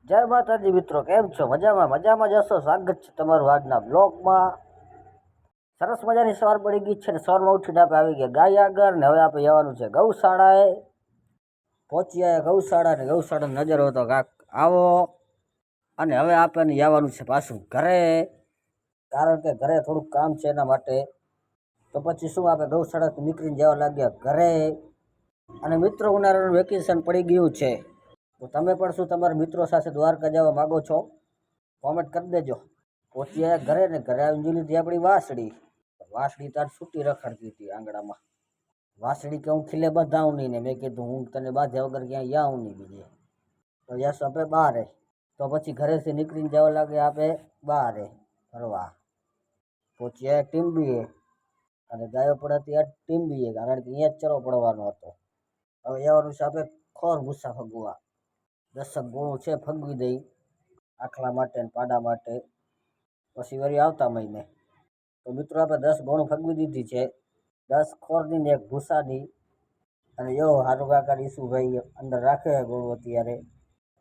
જય માતાજી મિત્રો, કેમ છો? મજામાં મજામાં જશો. સ્વાગત છે તમારું આજના બ્લોગમાં. સરસ મજાની સવાર પડી ગઈ છે ને સવારમાં ઉઠીને આપણે આવી ગયા ગાય આગળ ને હવે આપણે જવાનું છે ગૌશાળાએ. પહોંચી આવ્યા ગૌશાળા ને ગૌશાળાનો નજરો હતો કાંક આવો. અને હવે આપણને જવાનું છે પાછું ઘરે, કારણ કે ઘરે થોડુંક કામ છે એના માટે. તો પછી શું, આપણે ગૌશાળાથી નીકળીને જવા લાગ્યા ઘરે. અને મિત્રો, ઉનાળાનું વેકેશન પડી ગયું છે, તો તમે પણ શું તમારા મિત્રો સાથે દ્વારકા જવા માગો છો? કોમેન્ટ કરી દેજો. પહોંચી આવ્યા ઘરે ને ઘરે આવી લીધી આપણી વાસળી. વાસળી તાર છૂટી રખડતી હતી આંગણામાં. વાસળી કે હું ખીલે બધાવું નહીં, ને મેં કીધું હું તને બાંધ્યા વગર ક્યાંય જાઉં નહીં બીજે. તો યસ આપણે બહારે. તો પછી ઘરેથી નીકળીને જવા લાગે આપણે બહારે ફરવા. પહોંચી આવ્યા ટીમ્બીએ, અને ગાયો પડાતી આ ટીમ્બીએ, કારણ કે અહીંયા જ ચરો પડવાનો હતો. હવે જવાનું છે આપણે ખોર ભૂસા ફગવા. 10 ગુણું છે, ફગવી દઈ આખલા માટે ને પાડા માટે, પછી વળી આવતા મહિને. તો મિત્રો, આપણે 10 ગુણું ફગવી દીધી છે, 10 ખોરની ને 1 ભૂસાની. અને જો હારું કાકા ઈસુભાઈ અંદર રાખે ગુણું અત્યારે.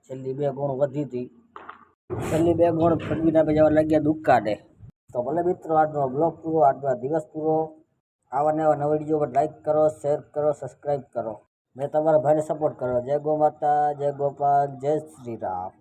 છેલ્લી 2 ગુણ વધી હતી, છેલ્લી 2 ગુણ ફગવીને આપણે જવા લાગ્યા દુકાને. તો ભલે મિત્રો, આજનો બ્લોગ પૂરો, આજનો દિવસ પૂરો. આવા ને આવા નવા વિડીયો પર લાઈક કરો, શેર કરો, સબસ્ક્રાઈબ કરો. મેં તમારા ભાઈને સપોર્ટ કરો. જય ગો માતા, જય ગોપાલ, જય શ્રી રામ.